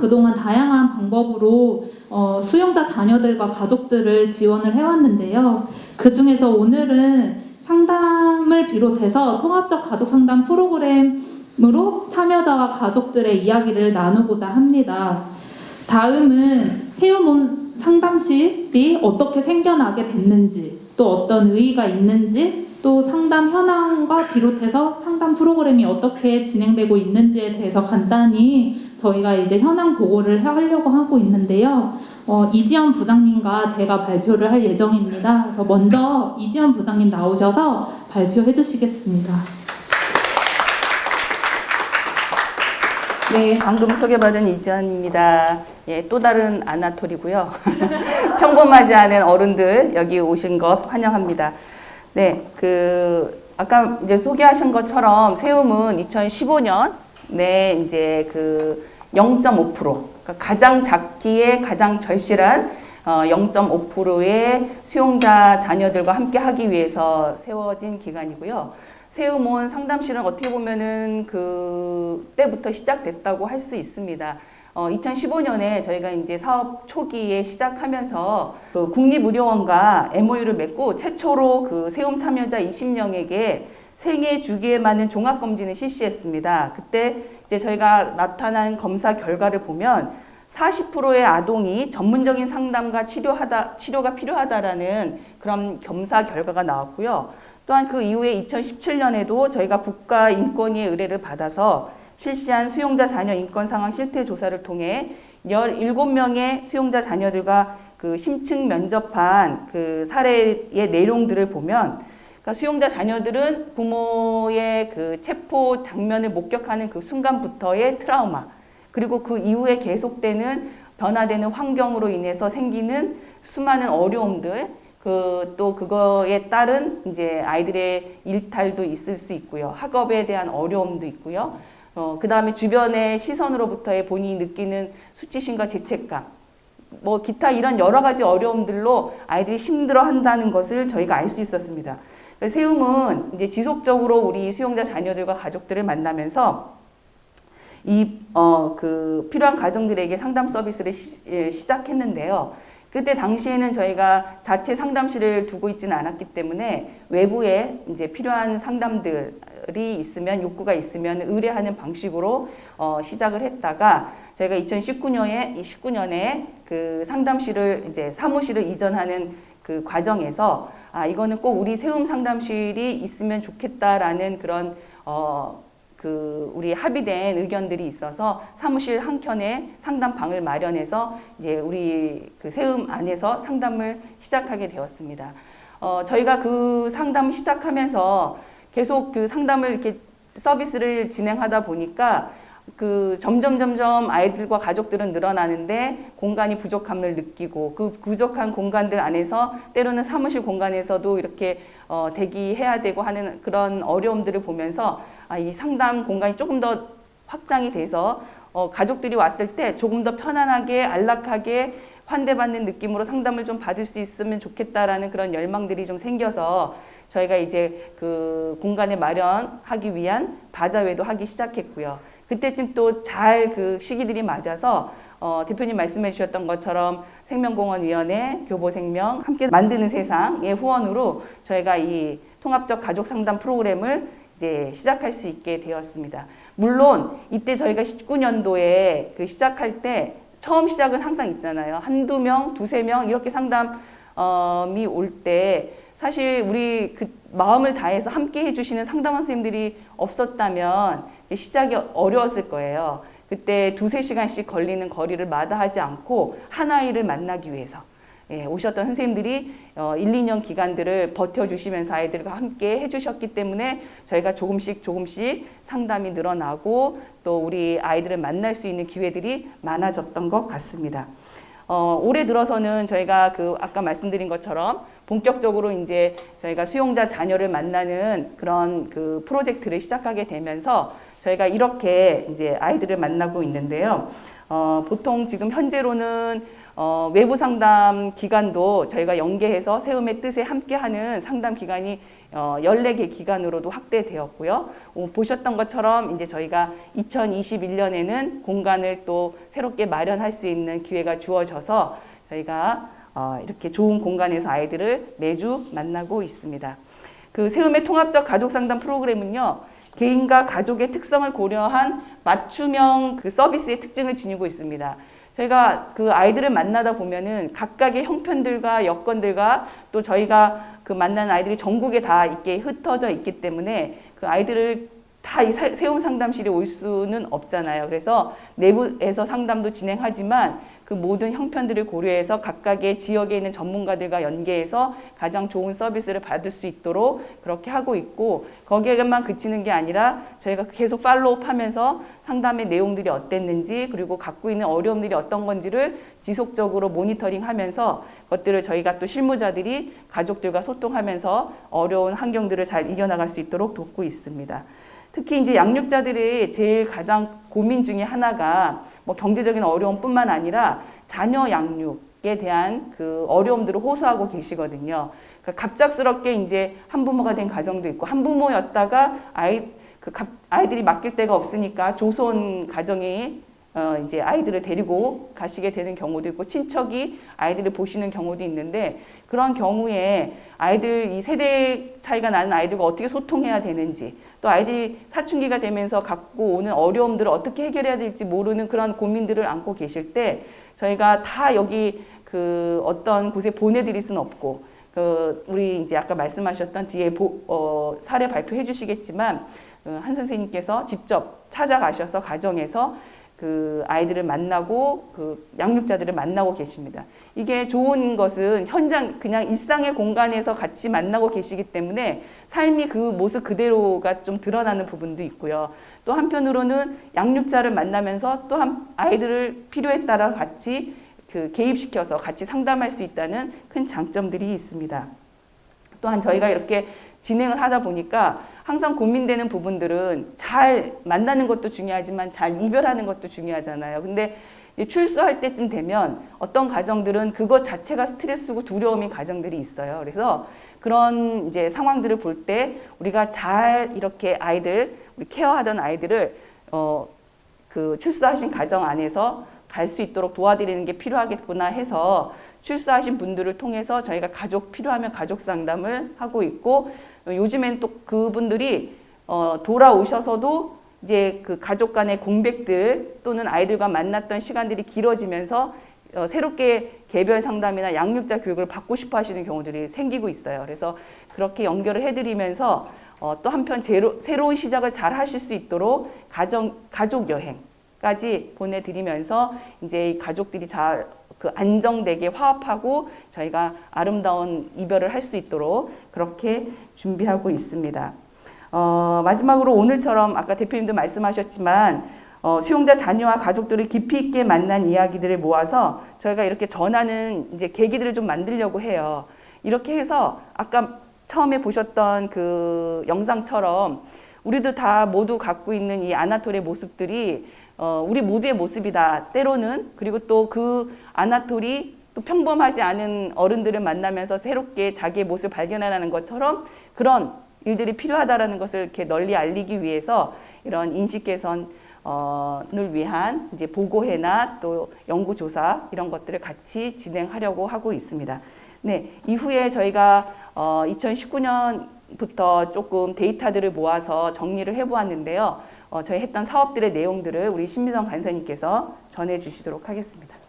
그동안 다양한 방법으로 수용자 자녀들과 가족들을 지원을 해왔는데요. 그 중에서 오늘은 상담을 비롯해서 통합적 가족 상담 프로그램으로 참여자와 가족들의 이야기를 나누고자 합니다. 다음은 세우몬 상담실이 어떻게 생겨나게 됐는지, 또 어떤 의의가 있는지, 또 상담 현황과 비롯해서 상담 프로그램이 어떻게 진행되고 있는지에 대해서 간단히 저희가 이제 현황 보고를 하려고 하고 있는데요. 이지연 부장님과 제가 발표를 할 예정입니다. 그래서 먼저 이지연 부장님 나오셔서 발표해 주시겠습니다. 네, 방금 소개받은 이지연입니다. 예, 또 다른 아나톨이고요. 평범하지 않은 어른들 여기 오신 것 환영합니다. 네, 아까 이제 소개하신 것처럼 세움은 2015년에 이제 0.5%, 그러니까 가장 작기에 가장 절실한 0.5%의 수용자 자녀들과 함께 하기 위해서 세워진 기관이고요. 세움온 상담실은 어떻게 보면은 그때부터 시작됐다고 할 수 있습니다. 2015년에 저희가 이제 사업 초기에 시작하면서 국립의료원과 MOU를 맺고 최초로 세움 참여자 20명에게 생애 주기에 맞는 종합검진을 실시했습니다. 그때 이제 저희가 나타난 검사 결과를 보면 40%의 아동이 전문적인 상담과 치료가 필요하다라는 그런 검사 결과가 나왔고요. 또한 그 이후에 2017년에도 저희가 국가인권위의 의뢰를 받아서 실시한 수용자 자녀 인권 상황 실태 조사를 통해 17명의 수용자 자녀들과 심층 면접한 사례의 내용들을 보면, 그러니까 수용자 자녀들은 부모의 체포 장면을 목격하는 순간부터의 트라우마, 그리고 그 이후에 계속되는 변화되는 환경으로 인해서 생기는 수많은 어려움들, 또 그거에 따른 이제 아이들의 일탈도 있을 수 있고요. 학업에 대한 어려움도 있고요. 그 다음에 주변의 시선으로부터의 본인이 느끼는 수치심과 죄책감, 기타 이런 여러 가지 어려움들로 아이들이 힘들어 한다는 것을 저희가 알 수 있었습니다. 세움은 이제 지속적으로 우리 수용자 자녀들과 가족들을 만나면서 필요한 가정들에게 상담 서비스를 시작했는데요. 그때 당시에는 저희가 자체 상담실을 두고 있지는 않았기 때문에 외부에 이제 필요한 상담들이 있으면, 욕구가 있으면 의뢰하는 방식으로 시작을 했다가 저희가 2019년에 상담실을 이제 사무실을 이전하는 과정에서 이거는 꼭 우리 세움 상담실이 있으면 좋겠다라는 그런 우리 합의된 의견들이 있어서 사무실 한켠에 상담방을 마련해서 이제 우리 세움 안에서 상담을 시작하게 되었습니다. 저희가 상담을 시작하면서 계속 상담을 이렇게 서비스를 진행하다 보니까 점점 아이들과 가족들은 늘어나는데 공간이 부족함을 느끼고, 그 부족한 공간들 안에서 때로는 사무실 공간에서도 이렇게 대기해야 되고 하는 그런 어려움들을 보면서 이 상담 공간이 조금 더 확장이 돼서 가족들이 왔을 때 조금 더 편안하게 안락하게 환대받는 느낌으로 상담을 좀 받을 수 있으면 좋겠다라는 그런 열망들이 좀 생겨서 저희가 이제 공간을 마련하기 위한 바자회도 하기 시작했고요. 그때쯤 또 잘 시기들이 맞아서 대표님 말씀해 주셨던 것처럼 생명공헌위원회, 교보생명, 함께 만드는 세상의 후원으로 저희가 이 통합적 가족 상담 프로그램을 이제 시작할 수 있게 되었습니다. 물론 이때 저희가 19년도에 시작할 때 처음 시작은 항상 있잖아요. 한두 명, 두세 명 이렇게 상담이 올 때 사실 우리 마음을 다해서 함께 해주시는 상담 선생님들이 없었다면 시작이 어려웠을 거예요. 그때 두세 시간씩 걸리는 거리를 마다하지 않고 한 아이를 만나기 위해서 오셨던 선생님들이 1, 2년 기간들을 버텨주시면서 아이들과 함께 해주셨기 때문에 저희가 조금씩 상담이 늘어나고 또 우리 아이들을 만날 수 있는 기회들이 많아졌던 것 같습니다. 올해 들어서는 저희가 아까 말씀드린 것처럼 본격적으로 이제 저희가 수용자 자녀를 만나는 그런 프로젝트를 시작하게 되면서 저희가 이렇게 이제 아이들을 만나고 있는데요. 보통 지금 현재로는 외부 상담 기간도 저희가 연계해서 세움의 뜻에 함께하는 상담 기간이 14개 기간으로도 확대되었고요. 보셨던 것처럼 이제 저희가 2021년에는 공간을 또 새롭게 마련할 수 있는 기회가 주어져서 저희가 이렇게 좋은 공간에서 아이들을 매주 만나고 있습니다. 그 세움의 통합적 가족 상담 프로그램은요, 개인과 가족의 특성을 고려한 맞춤형 그 서비스의 특징을 지니고 있습니다. 저희가 그 아이들을 만나다 보면은 각각의 형편들과 여건들과 또 저희가 그 만나는 아이들이 전국에 다 이렇게 흩어져 있기 때문에 그 아이들을 다 이 세움 상담실에 올 수는 없잖아요. 그래서 내부에서 상담도 진행하지만 그 모든 형편들을 고려해서 각각의 지역에 있는 전문가들과 연계해서 가장 좋은 서비스를 받을 수 있도록 그렇게 하고 있고, 거기에만 그치는 게 아니라 저희가 계속 팔로우하면서 상담의 내용들이 어땠는지, 그리고 갖고 있는 어려움들이 어떤 건지를 지속적으로 모니터링하면서 그것들을 저희가 또 실무자들이 가족들과 소통하면서 어려운 환경들을 잘 이겨나갈 수 있도록 돕고 있습니다. 특히 이제 양육자들의 제일 가장 고민 중에 하나가 뭐 경제적인 어려움뿐만 아니라 자녀 양육에 대한 그 어려움들을 호소하고 계시거든요. 그러니까 갑작스럽게 이제 한부모가 된 가정도 있고, 한부모였다가 아이들이 맡길 데가 없으니까 조손 가정이 이제 아이들을 데리고 가시게 되는 경우도 있고, 친척이 아이들을 보시는 경우도 있는데, 그런 경우에 아이들 이 세대 차이가 나는 아이들과 어떻게 소통해야 되는지, 또 아이들이 사춘기가 되면서 갖고 오는 어려움들을 어떻게 해결해야 될지 모르는 그런 고민들을 안고 계실 때, 저희가 다 여기 그 어떤 곳에 보내드릴 수는 없고, 우리 이제 아까 말씀하셨던 뒤에 사례 발표해 주시겠지만, 한 선생님께서 직접 찾아가셔서 가정에서 그 아이들을 만나고 그 양육자들을 만나고 계십니다. 이게 좋은 것은 현장 그냥 일상의 공간에서 같이 만나고 계시기 때문에 삶이 그 모습 그대로가 좀 드러나는 부분도 있고요. 또 한편으로는 양육자를 만나면서 또 아이들을 필요에 따라 같이 그 개입시켜서 같이 상담할 수 있다는 큰 장점들이 있습니다. 또한 저희가 이렇게 진행을 하다 보니까 항상 고민되는 부분들은 잘 만나는 것도 중요하지만 잘 이별하는 것도 중요하잖아요. 근데 출소할 때쯤 되면 어떤 가정들은 그것 자체가 스트레스고 두려움인 가정들이 있어요. 그래서 그런 이제 상황들을 볼 때 우리가 잘 이렇게 우리 케어하던 아이들을 그 출소하신 가정 안에서 갈 수 있도록 도와드리는 게 필요하겠구나 해서 출소하신 분들을 통해서 저희가 필요하면 가족 상담을 하고 있고, 요즘엔 또 그분들이 돌아오셔서도 이제 그 가족 간의 공백들 또는 아이들과 만났던 시간들이 길어지면서 새롭게 개별 상담이나 양육자 교육을 받고 싶어 하시는 경우들이 생기고 있어요. 그래서 그렇게 연결을 해드리면서 또 한편 새로운 시작을 잘 하실 수 있도록 가족 여행까지 보내드리면서 이제 이 가족들이 잘 그 안정되게 화합하고 저희가 아름다운 이별을 할 수 있도록 그렇게 준비하고 있습니다. 마지막으로 오늘처럼 아까 대표님도 말씀하셨지만 수용자 자녀와 가족들을 깊이 있게 만난 이야기들을 모아서 저희가 이렇게 전하는 이제 계기들을 좀 만들려고 해요. 이렇게 해서 아까 처음에 보셨던 그 영상처럼 우리도 다 모두 갖고 있는 이 아나톨의 모습들이 우리 모두의 모습이다. 때로는. 그리고 또 그 아나톨이 또 평범하지 않은 어른들을 만나면서 새롭게 자기의 모습을 발견하는 것처럼 그런 일들이 필요하다라는 것을 이렇게 널리 알리기 위해서 이런 인식 개선을 위한 이제 보고회나 또 연구조사 이런 것들을 같이 진행하려고 하고 있습니다. 네, 이후에 저희가 2019년부터 조금 데이터들을 모아서 정리를 해보았는데요. 저희 했던 사업들의 내용들을 우리 신미성 간사님께서 전해주시도록 하겠습니다.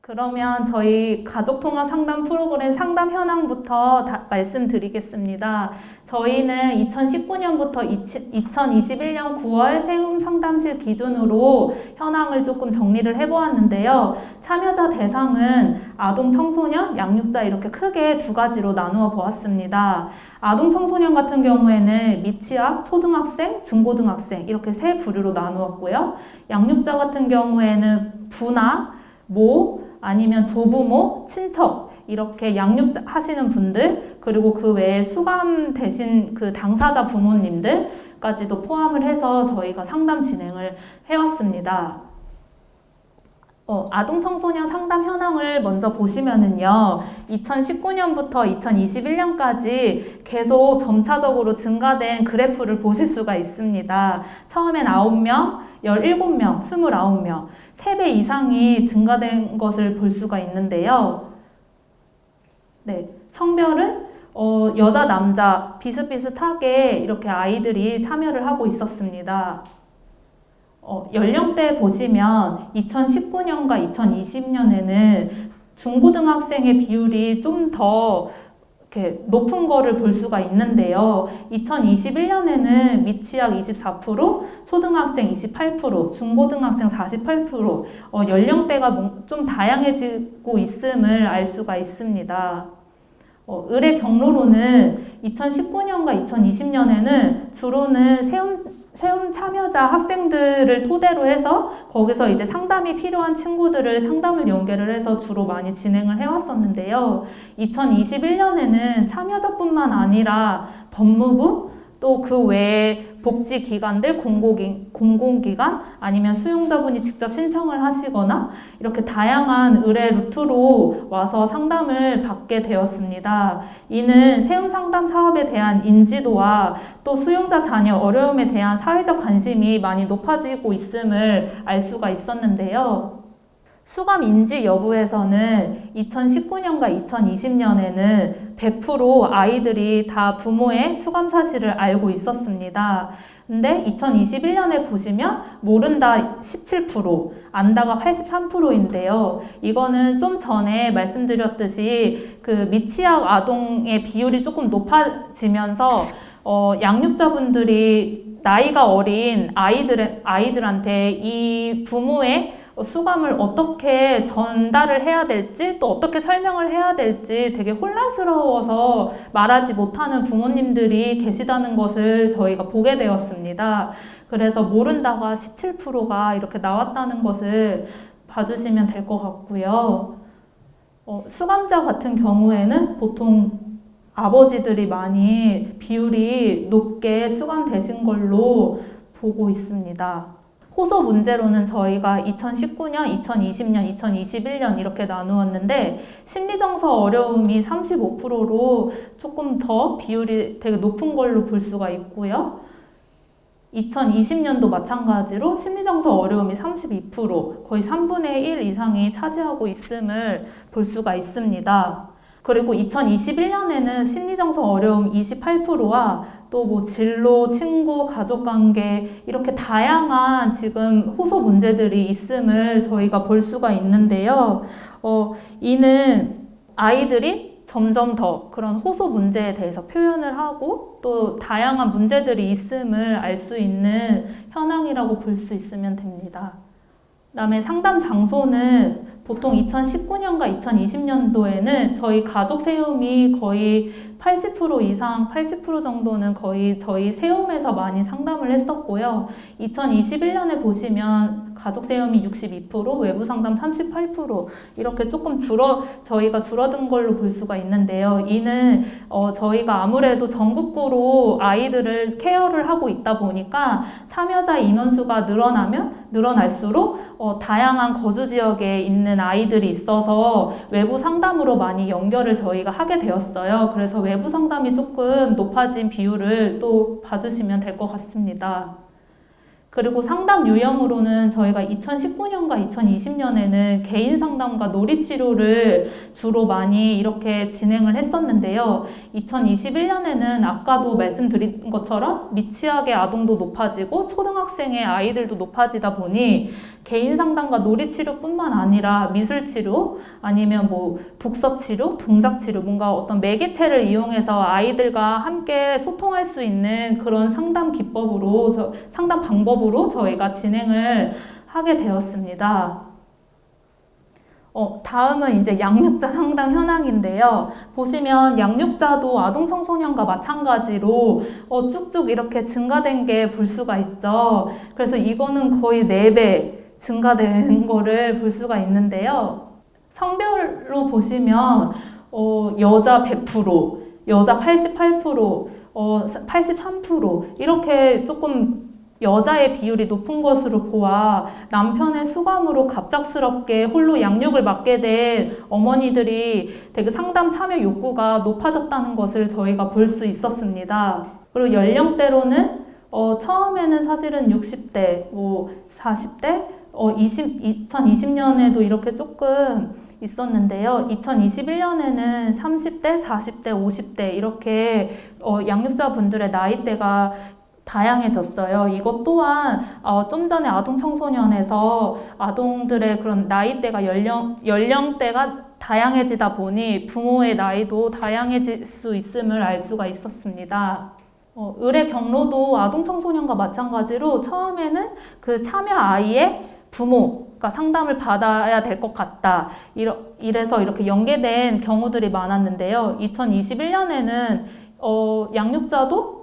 그러면 저희 가족통합 상담 프로그램 상담 현황부터 말씀드리겠습니다. 저희는 2019년부터 2021년 9월 세움 상담실 기준으로 현황을 조금 정리를 해보았는데요. 참여자 대상은 아동, 청소년, 양육자 이렇게 크게 두 가지로 나누어 보았습니다. 아동, 청소년 같은 경우에는 미취학, 초등학생, 중고등학생 이렇게 세 부류로 나누었고요. 양육자 같은 경우에는 부나, 모, 아니면 조부모, 친척 이렇게 양육하시는 분들, 그리고 그 외에 수감 대신 그 당사자 부모님들, 부분까지도 포함을 해서 저희가 상담 진행을 해왔습니다. 아동 청소년 상담 현황을 먼저 보시면은요, 2019년부터 2021년까지 계속 점차적으로 증가된 그래프를 보실 수가 있습니다. 처음엔 9명, 17명, 29명, 3배 이상이 증가된 것을 볼 수가 있는데요. 네, 성별은 여자, 남자 비슷비슷하게 이렇게 아이들이 참여를 하고 있었습니다. 연령대 보시면 2019년과 2020년에는 중고등학생의 비율이 좀 더 이렇게 높은 거를 볼 수가 있는데요. 2021년에는 미취학 24%, 초등학생 28%, 중고등학생 48%, 연령대가 좀 다양해지고 있음을 알 수가 있습니다. 의뢰 경로로는 2019년과 2020년에는 주로는 세움 참여자 학생들을 토대로 해서 거기서 이제 상담이 필요한 친구들을 상담을 연계를 해서 주로 많이 진행을 해왔었는데요. 2021년에는 참여자뿐만 아니라 법무부 또 그 외에 복지기관들, 공공기관 아니면 수용자분이 직접 신청을 하시거나 이렇게 다양한 의뢰 루트로 와서 상담을 받게 되었습니다. 이는 세움 상담 사업에 대한 인지도와 또 수용자 자녀 어려움에 대한 사회적 관심이 많이 높아지고 있음을 알 수가 있었는데요. 수감 인지 여부에서는 2019년과 2020년에는 100% 아이들이 다 부모의 수감 사실을 알고 있었습니다. 근데 2021년에 보시면 모른다 17%, 안다가 83%인데요. 이거는 좀 전에 말씀드렸듯이 그 미취학 아동의 비율이 조금 높아지면서 양육자분들이 나이가 어린 아이들한테 이 부모의 수감을 어떻게 전달을 해야 될지 또 어떻게 설명을 해야 될지 되게 혼란스러워서 말하지 못하는 부모님들이 계시다는 것을 저희가 보게 되었습니다. 그래서 모른다가 17%가 이렇게 나왔다는 것을 봐주시면 될 것 같고요. 수감자 같은 경우에는 보통 아버지들이 많이 비율이 높게 수감되신 걸로 보고 있습니다. 호소 문제로는 저희가 2019년, 2020년, 2021년 이렇게 나누었는데 심리정서 어려움이 35%로 조금 더 비율이 되게 높은 걸로 볼 수가 있고요. 2020년도 마찬가지로 심리정서 어려움이 32%, 거의 3분의 1 이상이 차지하고 있음을 볼 수가 있습니다. 그리고 2021년에는 심리정서 어려움 28%와 또 뭐 진로, 친구, 가족관계 이렇게 다양한 지금 호소 문제들이 있음을 저희가 볼 수가 있는데요. 이는 아이들이 점점 더 그런 호소 문제에 대해서 표현을 하고 또 다양한 문제들이 있음을 알 수 있는 현황이라고 볼 수 있으면 됩니다. 그다음에 상담 장소는 보통 2019년과 2020년도에는 저희 가족 세움이 거의 80% 이상, 80% 정도는 거의 저희 세움에서 많이 상담을 했었고요. 2021년에 보시면 가족 세움이 62%, 외부 상담 38% 이렇게 조금 저희가 줄어든 걸로 볼 수가 있는데요. 이는 저희가 아무래도 전국구로 아이들을 케어를 하고 있다 보니까 참여자 인원수가 늘어날수록 다양한 거주 지역에 있는 아이들이 있어서 외부 상담으로 많이 연결을 저희가 하게 되었어요. 그래서 외부 상담이 조금 높아진 비율을 또 봐주시면 될 것 같습니다. 그리고 상담 유형으로는 저희가 2019년과 2020년에는 개인 상담과 놀이치료를 주로 많이 이렇게 진행을 했었는데요. 2021년에는 아까도 말씀드린 것처럼 미취학의 아동도 높아지고 초등학생의 아이들도 높아지다 보니 개인 상담과 놀이치료뿐만 아니라 미술치료 아니면 뭐 독서치료, 동작치료 뭔가 어떤 매개체를 이용해서 아이들과 함께 소통할 수 있는 그런 상담 기법으로 상담 방법으로 저희가 진행을 하게 되었습니다. 다음은 이제 양육자 상담 현황인데요. 보시면 양육자도 아동 청소년과 마찬가지로 쭉쭉 이렇게 증가된 게 볼 수가 있죠. 그래서 이거는 거의 4배 증가된 거를 볼 수가 있는데요. 성별로 보시면 여자 100%, 여자 88%, 83% 이렇게 조금 여자의 비율이 높은 것으로 보아 남편의 수감으로 갑작스럽게 홀로 양육을 맡게 된 어머니들이 되게 상담 참여 욕구가 높아졌다는 것을 저희가 볼 수 있었습니다. 그리고 연령대로는 처음에는 사실은 60대, 40대, 2020년에도 이렇게 조금 있었는데요. 2021년에는 30대, 40대, 50대 이렇게 양육자분들의 나이대가 다양해졌어요. 이것 또한 좀 전에 아동 청소년에서 아동들의 그런 나이대가 연령대가 다양해지다 보니 부모의 나이도 다양해질 수 있음을 알 수가 있었습니다. 의뢰 경로도 아동 청소년과 마찬가지로 처음에는 그 참여 아이의 부모가 상담을 받아야 될 것 같다. 이래서 이렇게 연계된 경우들이 많았는데요. 2021년에는 양육자도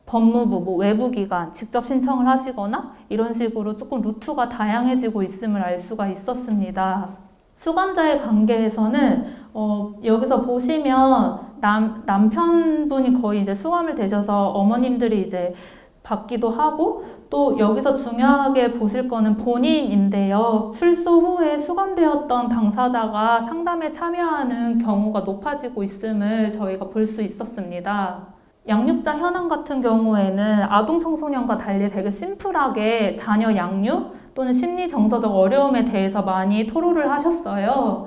법무부, 외부기관 직접 신청을 하시거나 이런 식으로 조금 루트가 다양해지고 있음을 알 수가 있었습니다. 수감자의 관계에서는 여기서 보시면 남편분이 거의 이제 수감을 되셔서 어머님들이 이제 받기도 하고 또 여기서 중요하게 보실 거는 본인인데요. 출소 후에 수감되었던 당사자가 상담에 참여하는 경우가 높아지고 있음을 저희가 볼 수 있었습니다. 양육자 현황 같은 경우에는 아동 청소년과 달리 되게 심플하게 자녀 양육 또는 심리 정서적 어려움에 대해서 많이 토로를 하셨어요.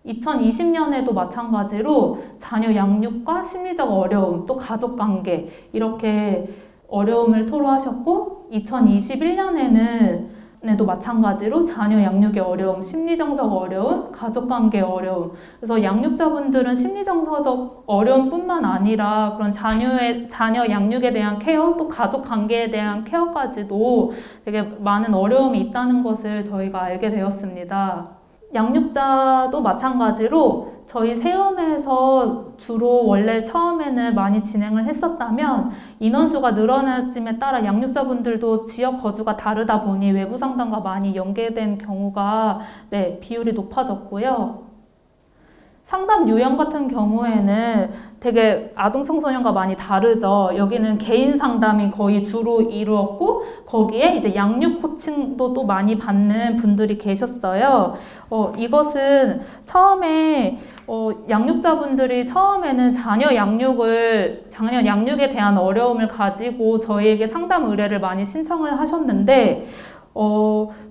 2020년에도 마찬가지로 자녀 양육과 심리적 어려움, 또 가족 관계 이렇게 어려움을 토로하셨고 2021년에도 마찬가지로 자녀 양육의 어려움, 심리정서적 어려움, 가족관계 어려움. 그래서 양육자분들은 심리정서적 어려움뿐만 아니라 그런 자녀 양육에 대한 케어, 또 가족관계에 대한 케어까지도 되게 많은 어려움이 있다는 것을 저희가 알게 되었습니다. 양육자도 마찬가지로 저희 세움에서 주로 원래 처음에는 많이 진행을 했었다면 인원수가 늘어남에 따라 양육자분들도 지역 거주가 다르다 보니 외부 상담과 많이 연계된 경우가 비율이 높아졌고요. 상담 유형 같은 경우에는 되게 아동 청소년과 많이 다르죠. 여기는 개인 상담이 거의 주로 이루었고 거기에 이제 양육 코칭도 또 많이 받는 분들이 계셨어요. 이것은 처음에 양육자분들이 처음에는 자녀 양육에 대한 어려움을 가지고 저희에게 상담 의뢰를 많이 신청을 하셨는데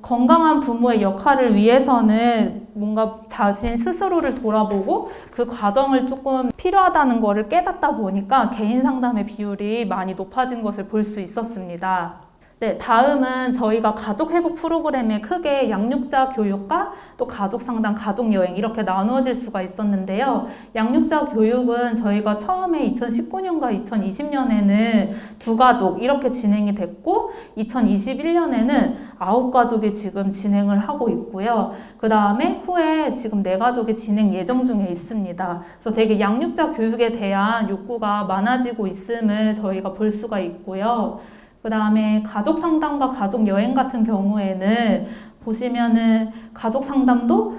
건강한 부모의 역할을 위해서는 뭔가 자신 스스로를 돌아보고 그 과정을 조금 필요하다는 것을 깨닫다 보니까 개인 상담의 비율이 많이 높아진 것을 볼 수 있었습니다. 네, 다음은 저희가 가족 회복 프로그램에 크게 양육자 교육과 또 가족 상담, 가족 여행 이렇게 나누어질 수가 있었는데요. 양육자 교육은 저희가 처음에 2019년과 2020년에는 2가족 이렇게 진행이 됐고 2021년에는 9가족이 지금 진행을 하고 있고요. 그 다음에 후에 지금 4가족이 진행 예정 중에 있습니다. 그래서 되게 양육자 교육에 대한 욕구가 많아지고 있음을 저희가 볼 수가 있고요. 그 다음에 가족 상담과 가족 여행 같은 경우에는 보시면은 가족 상담도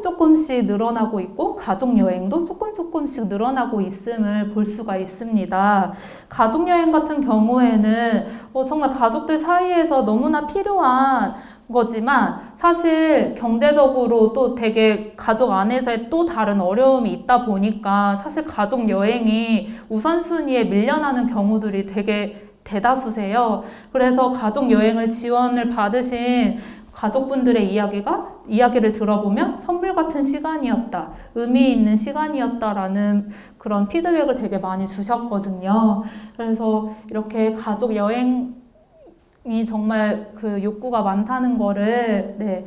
조금씩 늘어나고 있고 가족 여행도 조금씩 늘어나고 있음을 볼 수가 있습니다. 가족 여행 같은 경우에는 정말 가족들 사이에서 너무나 필요한 거지만 사실 경제적으로 또 되게 가족 안에서의 또 다른 어려움이 있다 보니까 사실 가족 여행이 우선순위에 밀려나는 경우들이 되게 대다수세요. 그래서 가족 여행을 지원을 받으신 가족분들의 이야기를 들어보면 선물 같은 시간이었다, 의미 있는 시간이었다라는 그런 피드백을 되게 많이 주셨거든요. 그래서 이렇게 가족 여행이 정말 그 욕구가 많다는 거를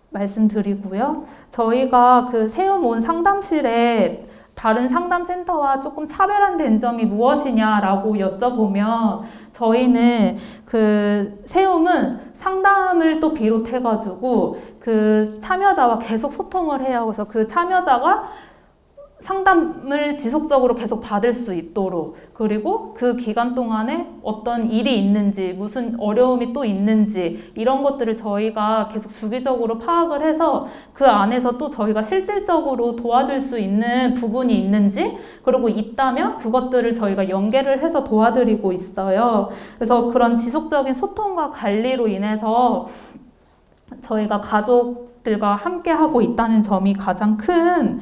말씀드리고요. 저희가 그 세움온 상담실에 다른 상담센터와 조금 차별화된 점이 무엇이냐라고 여쭤보면 저희는 그 세움은 상담을 또 비롯해가지고 그 참여자와 계속 소통을 해요. 그래서 그 참여자가 상담을 지속적으로 계속 받을 수 있도록, 그리고 그 기간 동안에 어떤 일이 있는지, 무슨 어려움이 또 있는지, 이런 것들을 저희가 계속 주기적으로 파악을 해서 그 안에서 또 저희가 실질적으로 도와줄 수 있는 부분이 있는지, 그리고 있다면 그것들을 저희가 연계를 해서 도와드리고 있어요. 그래서 그런 지속적인 소통과 관리로 인해서 저희가 가족들과 함께 하고 있다는 점이 가장 큰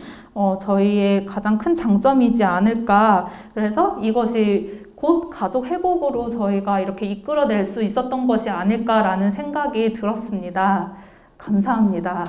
저희의 가장 큰 장점이지 않을까. 그래서 이것이 곧 가족 회복으로 저희가 이렇게 이끌어낼 수 있었던 것이 아닐까라는 생각이 들었습니다. 감사합니다.